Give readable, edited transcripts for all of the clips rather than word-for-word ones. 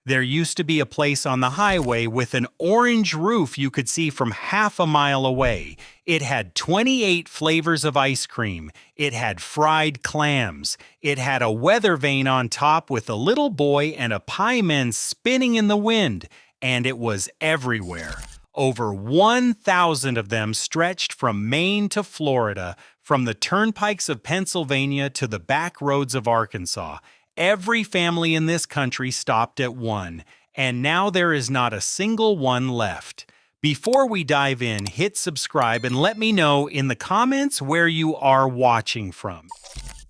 There used to be a place on the highway with an orange roof you could see from half a mile away. It had 28 flavors of ice cream. It had fried clams. It had a weather vane on top with a little boy and a pieman spinning in the wind. And it was everywhere. Over 1,000 of them stretched from Maine to Florida, from the turnpikes of Pennsylvania to the back roads of Arkansas. Every family in this country stopped at one, and now there is not a single one left. Before we dive in, hit subscribe and let me know in the comments where you are watching from.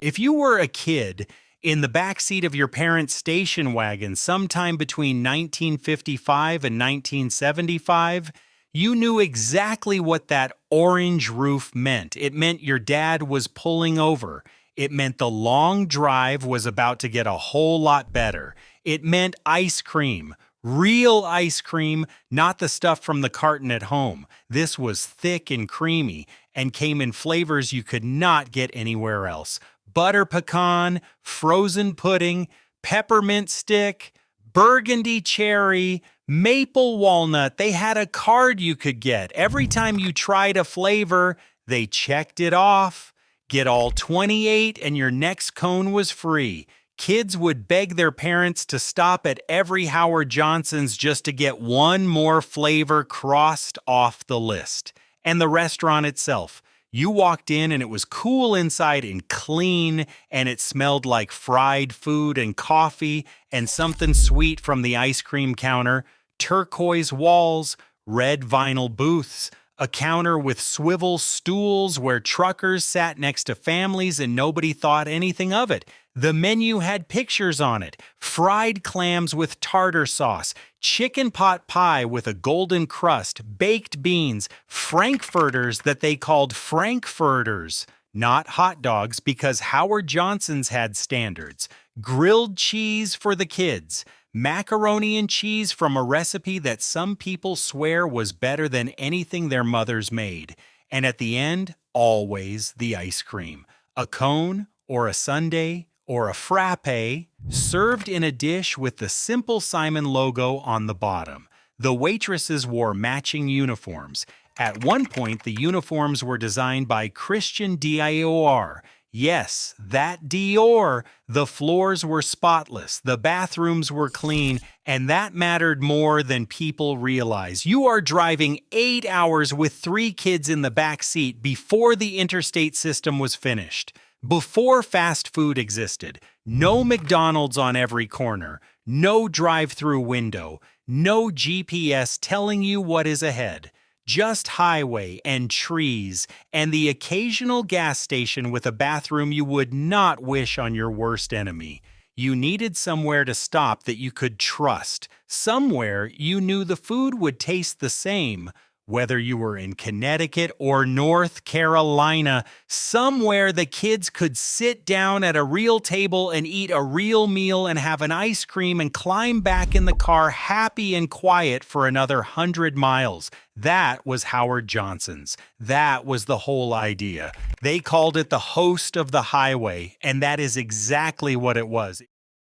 If you were a kid in the backseat of your parents' station wagon sometime between 1955 and 1975, you knew exactly what that orange roof meant. It meant your dad was pulling over. It meant the long drive was about to get a whole lot better. It meant ice cream, real ice cream, not the stuff from the carton at home. This was thick and creamy and came in flavors you could not get anywhere else. Butter pecan, frozen pudding, peppermint stick, burgundy cherry, maple walnut. They had a card you could get. Every time you tried a flavor, they checked it off. Get all 28 and your next cone was free. Kids would beg their parents to stop at every Howard Johnson's just to get one more flavor crossed off the list. And the restaurant itself. You walked in and it was cool inside and clean, and it smelled like fried food and coffee and something sweet from the ice cream counter, turquoise walls, red vinyl booths, a counter with swivel stools where truckers sat next to families and nobody thought anything of it. The menu had pictures on it: fried clams with tartar sauce, chicken pot pie with a golden crust, baked beans, frankfurters that they called frankfurters, not hot dogs because Howard Johnson's had standards, grilled cheese for the kids, macaroni and cheese from a recipe that some people swear was better than anything their mothers made. And at the end, always the ice cream. A cone or a sundae or a frappe served in a dish with the Simple Simon logo on the bottom. The waitresses wore matching uniforms. At one point, the uniforms were designed by Christian Dior. Yes, that Dior. The floors were spotless, the bathrooms were clean, and that mattered more than people realize. You are driving 8 hours with 3 kids in the back seat before the interstate system was finished. Before fast food existed, no McDonald's on every corner, no drive-through window, no GPS telling you what is ahead. Just highway and trees and the occasional gas station with a bathroom you would not wish on your worst enemy. You needed somewhere to stop that you could trust, somewhere you knew the food would taste the same, whether you were in Connecticut or North Carolina, somewhere the kids could sit down at a real table and eat a real meal and have an ice cream and climb back in the car happy and quiet for another 100 miles. That was Howard Johnson's. That was the whole idea. They called it the host of the highway, and that is exactly what it was.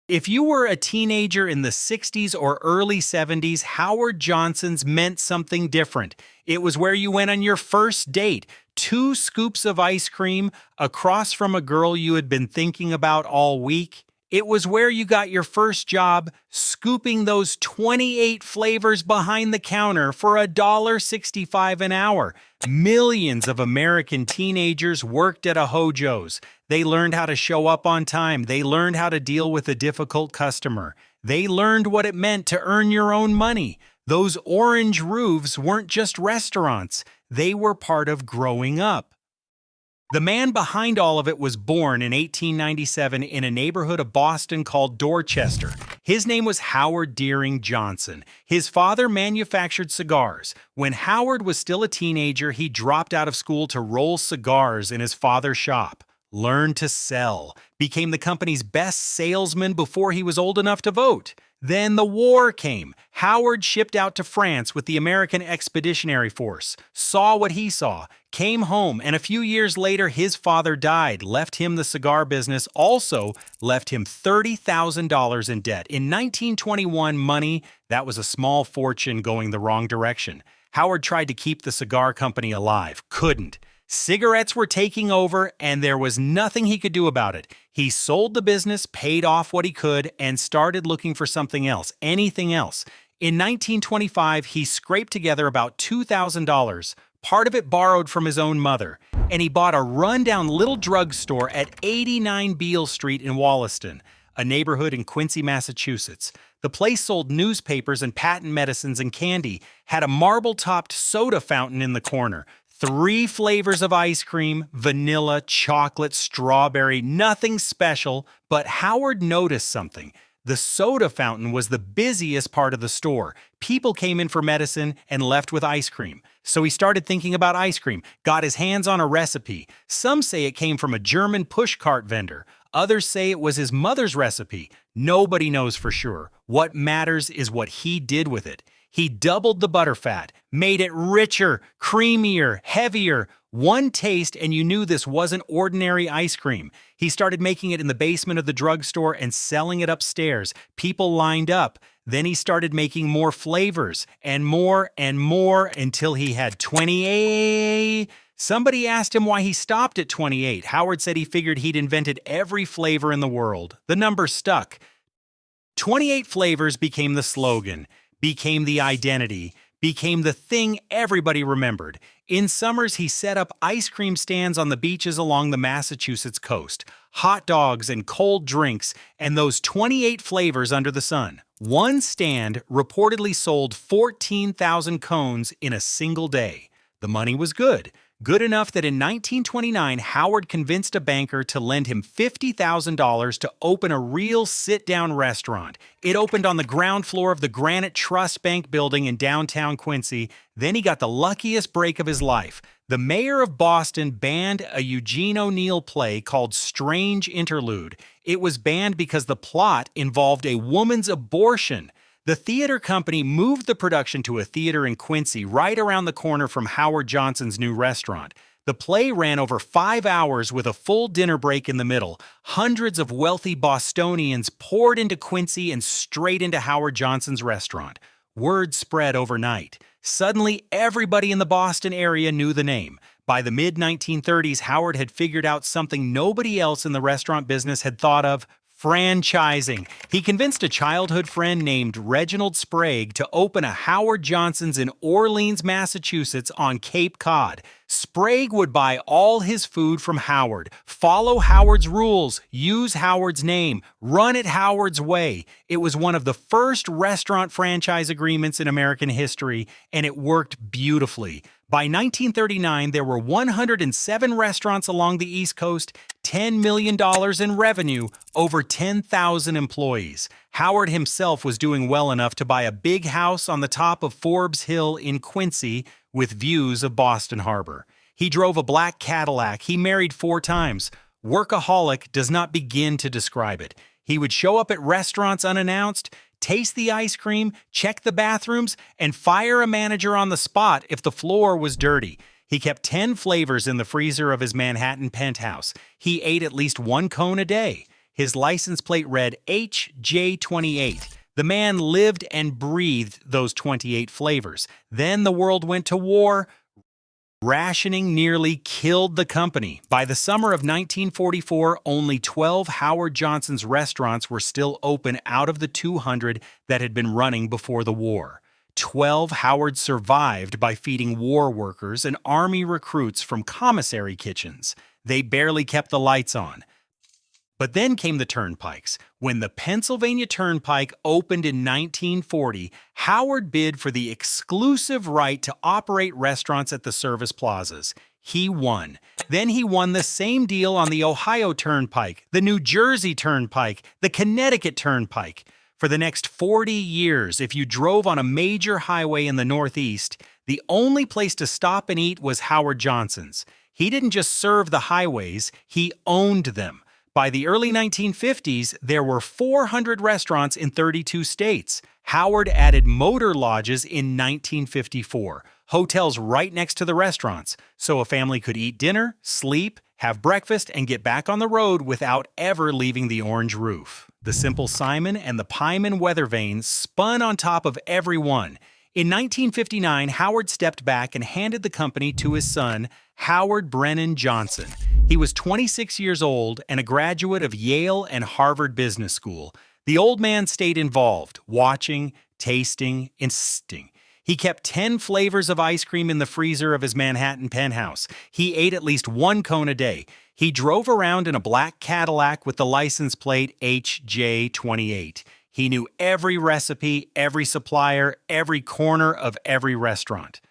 If you were a teenager in the 60s or early 70s, Howard Johnson's meant something different. It was where you went on your first date, 2 scoops of ice cream across from a girl you had been thinking about all week. It was where you got your first job, scooping those 28 flavors behind the counter for $1.65 an hour. Millions of American teenagers worked at a Hojo's. They learned how to show up on time. They learned how to deal with a difficult customer. They learned what it meant to earn your own money. Those orange roofs weren't just restaurants. They were part of growing up. The man behind all of it was born in 1897 in a neighborhood of Boston called Dorchester. His name was Howard Deering Johnson. His father manufactured cigars. When Howard was still a teenager, he dropped out of school to roll cigars in his father's shop. Learned to sell, became the company's best salesman before he was old enough to vote. Then the war came. Howard shipped out to France with the American Expeditionary Force, saw what he saw, came home, and a few years later his father died, left him the cigar business, also left him $30,000 in debt. In 1921, money, that was a small fortune going the wrong direction. Howard tried to keep the cigar company alive, couldn't. Cigarettes were taking over, and there was nothing he could do about it. He sold the business, paid off what he could, and started looking for something else, anything else. In 1925, he scraped together about $2,000, part of it borrowed from his own mother, and he bought a rundown little drugstore at 89 Beale Street in Wollaston, a neighborhood in Quincy, Massachusetts. The place sold newspapers and patent medicines and candy, had a marble-topped soda fountain in the corner, 3 flavors of ice cream, vanilla, chocolate, strawberry, nothing special, but Howard noticed something. The soda fountain was the busiest part of the store. People came in for medicine and left with ice cream. So he started thinking about ice cream, got his hands on a recipe. Some say it came from a German pushcart vendor. Others say it was his mother's recipe. Nobody knows for sure. What matters is what he did with it. He doubled the butterfat, made it richer, creamier, heavier. One taste and you knew this wasn't ordinary ice cream. He started making it in the basement of the drugstore and selling it upstairs. People lined up. Then he started making more flavors and more until he had 28. Somebody asked him why he stopped at 28. Howard said he figured he'd invented every flavor in the world. The number stuck. 28 flavors became the slogan, became the identity, became the thing everybody remembered. In summers, he set up ice cream stands on the beaches along the Massachusetts coast, hot dogs and cold drinks, and those 28 flavors under the sun. One stand reportedly sold 14,000 cones in a single day. The money was good. Good enough that in 1929, Howard convinced a banker to lend him $50,000 to open a real sit-down restaurant. It opened on the ground floor of the Granite Trust Bank building in downtown Quincy. Then he got the luckiest break of his life. The mayor of Boston banned a Eugene O'Neill play called Strange Interlude. It was banned because the plot involved a woman's abortion. The theater company moved the production to a theater in Quincy right around the corner from Howard Johnson's new restaurant. The play ran over 5 hours with a full dinner break in the middle. Hundreds of wealthy Bostonians poured into Quincy and straight into Howard Johnson's restaurant. Word spread overnight. Suddenly, everybody in the Boston area knew the name. By the mid-1930s, Howard had figured out something nobody else in the restaurant business had thought of: franchising. He convinced a childhood friend named Reginald Sprague to open a Howard Johnson's in Orleans, Massachusetts on Cape Cod. Sprague would buy all his food from Howard, follow Howard's rules, use Howard's name, run it Howard's way. It was one of the first restaurant franchise agreements in American history, and it worked beautifully. By 1939, there were 107 restaurants along the East Coast, $10 million in revenue, over 10,000 employees. Howard himself was doing well enough to buy a big house on the top of Forbes Hill in Quincy with views of Boston Harbor. He drove a black Cadillac. He married 4 times. Workaholic does not begin to describe it. He would show up at restaurants unannounced, taste the ice cream, check the bathrooms, and fire a manager on the spot if the floor was dirty. He kept 10 flavors in the freezer of his Manhattan penthouse. He ate at least 1 cone a day. His license plate read HJ28. The man lived and breathed those 28 flavors. Then the world went to war. Rationing nearly killed the company. By the summer of 1944, only 12 Howard Johnson's restaurants were still open out of the 200 that had been running before the war. 12 Howard survived by feeding war workers and army recruits from commissary kitchens. They barely kept the lights on. But then came the Turnpikes. When the Pennsylvania Turnpike opened in 1940, Howard bid for the exclusive right to operate restaurants at the service plazas. He won. Then he won the same deal on the Ohio Turnpike, the New Jersey Turnpike, the Connecticut Turnpike. For the next 40 years, if you drove on a major highway in the Northeast, the only place to stop and eat was Howard Johnson's. He didn't just serve the highways, he owned them. By the early 1950s, there were 400 restaurants in 32 states. Howard added motor lodges in 1954, hotels right next to the restaurants, so a family could eat dinner, sleep, have breakfast, and get back on the road without ever leaving the orange roof. The Simple Simon and the Pieman weather vane spun on top of every one. In 1959, Howard stepped back and handed the company to his son, Howard Brennan Johnson. He was 26 years old and a graduate of Yale and Harvard Business School. The old man stayed involved, watching, tasting, insisting. He kept 10 flavors of ice cream in the freezer of his Manhattan penthouse. He ate at least one cone a day. He drove around in a black Cadillac with the license plate HJ28. He knew every recipe, every supplier, every corner of every restaurant.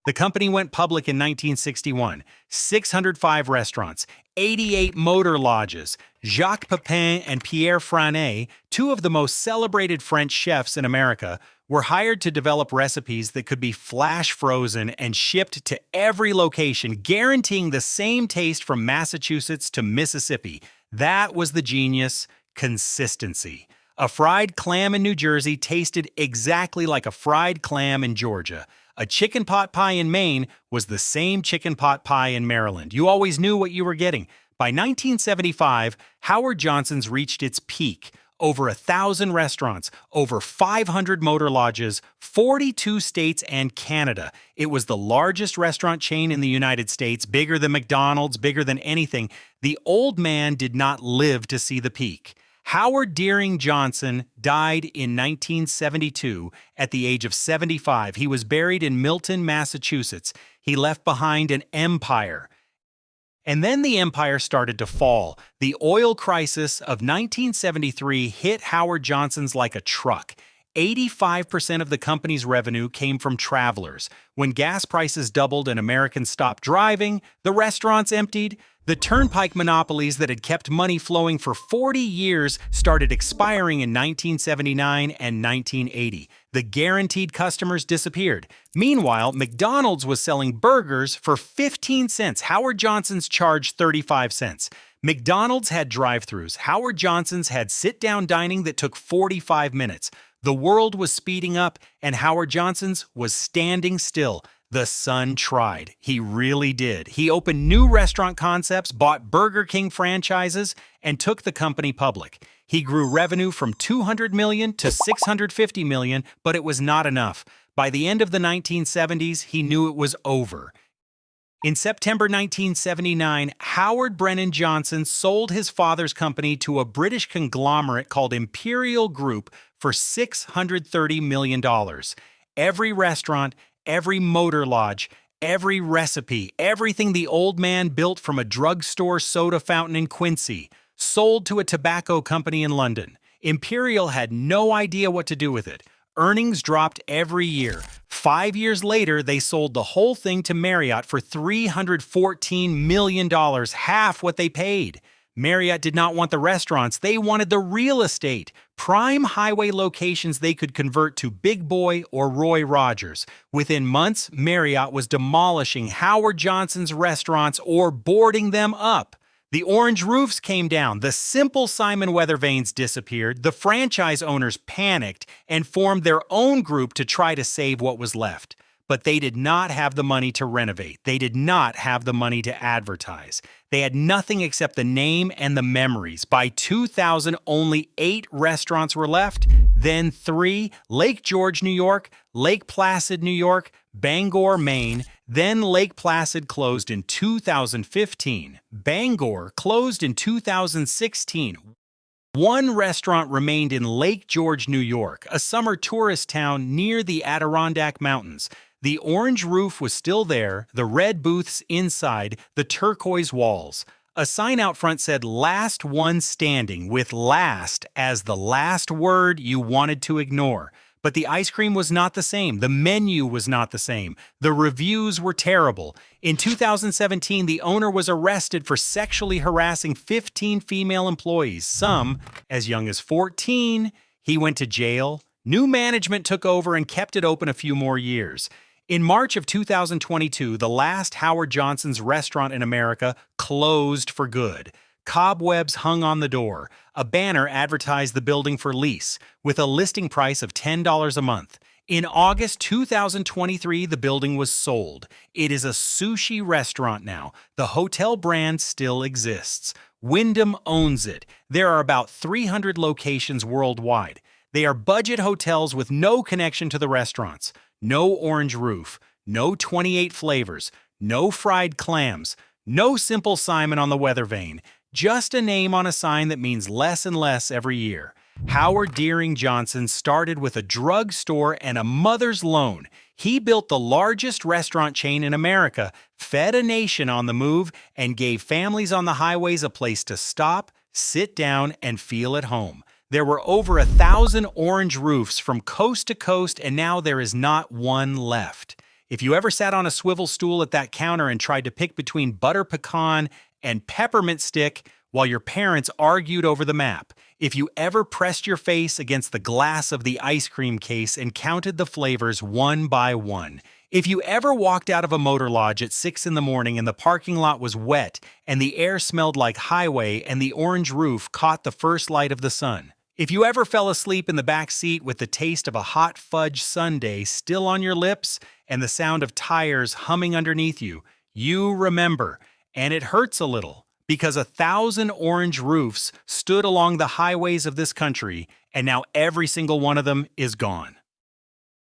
The company went public in 1961. 605 restaurants, 88 motor lodges. Jacques Pépin and Pierre, Franey, two of the most celebrated French chefs in America, were hired to develop recipes that could be flash frozen and shipped to every location, guaranteeing the same taste from Massachusetts to Mississippi. That was the genius: consistency. A fried clam in New Jersey tasted exactly like a fried clam in Georgia. A chicken pot pie in Maine was the same chicken pot pie in Maryland. You always knew what you were getting. By 1975, Howard Johnson's reached its peak. Over 1,000 restaurants, over 500 motor lodges, 42 states and Canada. It was the largest restaurant chain in the United States, bigger than McDonald's, bigger than anything. The old man did not live to see the peak. Howard Deering Johnson died in 1972 at the age of 75. He was buried in Milton, Massachusetts. He left behind an empire. And then the empire started to fall. The oil crisis of 1973 hit Howard Johnson's like a truck. 85% of the company's revenue came from travelers. When gas prices doubled and Americans stopped driving, the restaurants emptied. The Turnpike monopolies that had kept money flowing for 40 years started expiring in 1979 and 1980. The guaranteed customers disappeared. Meanwhile, McDonald's was selling burgers for 15 cents. Howard Johnson's charged 35 cents. McDonald's had drive-thrus. Howard Johnson's had sit-down dining that took 45 minutes. The world was speeding up, and Howard Johnson's was standing still. The son tried. He really did. He opened new restaurant concepts, bought Burger King franchises, and took the company public. He grew revenue from $200 million to $650 million, but it was not enough. By the end of the 1970s, he knew it was over. In September 1979, Howard Brennan Johnson sold his father's company to a British conglomerate called Imperial Group for $630 million. Every restaurant, every motor lodge, every recipe, everything the old man built from a drugstore soda fountain in Quincy, sold to a tobacco company in London. Imperial had no idea what to do with it. Earnings dropped every year. 5 years later, they sold the whole thing to Marriott for $314 million, half what they paid. Marriott did not want the restaurants, they wanted the real estate. Prime highway locations they could convert to Big Boy or Roy Rogers. Within months, Marriott was demolishing Howard Johnson's restaurants or boarding them up. The orange roofs came down, the Simple Simon weather vanes disappeared, the franchise owners panicked and formed their own group to try to save what was left. But they did not have the money to renovate. They did not have the money to advertise. They had nothing except the name and the memories. By 2000, only 8 restaurants were left, then 3, Lake George, New York, Lake Placid, New York, Bangor, Maine, then Lake Placid closed in 2015. Bangor closed in 2016. One restaurant remained in Lake George, New York, a summer tourist town near the Adirondack Mountains. The orange roof was still there, the red booths inside, the turquoise walls. A sign out front said "Last One Standing," with "last" as the last word you wanted to ignore. But the ice cream was not the same. The menu was not the same. The reviews were terrible. In 2017, the owner was arrested for sexually harassing 15 female employees, some as young as 14. He went to jail. New management took over and kept it open a few more years. In March of 2022, the last Howard Johnson's restaurant in America closed for good. Cobwebs hung on the door. A banner advertised the building for lease, with a listing price of $10 a month. In August 2023, the building was sold. It is a sushi restaurant now. The hotel brand still exists. Wyndham owns it. There are about 300 locations worldwide. They are budget hotels with no connection to the restaurants. No orange roof, no 28 flavors, no fried clams, no simple Simon on the weather vane. Just a name on a sign that means less and less every year. Howard Deering Johnson started with a drugstore and a mother's loan. He built the largest restaurant chain in America, fed a nation on the move, and gave families on the highways a place to stop, sit down, and feel at home. There were over 1,000 orange roofs from coast to coast, and now there is not one left. If you ever sat on a swivel stool at that counter and tried to pick between butter pecan and peppermint stick while your parents argued over the map, if you ever pressed your face against the glass of the ice cream case and counted the flavors one by one, if you ever walked out of a motor lodge at 6 in the morning and the parking lot was wet and the air smelled like highway and the orange roof caught the first light of the sun, if you ever fell asleep in the back seat with the taste of a hot fudge sundae still on your lips and the sound of tires humming underneath you, you remember, and it hurts a little. Because 1,000 orange roofs stood along the highways of this country, and now every single one of them is gone.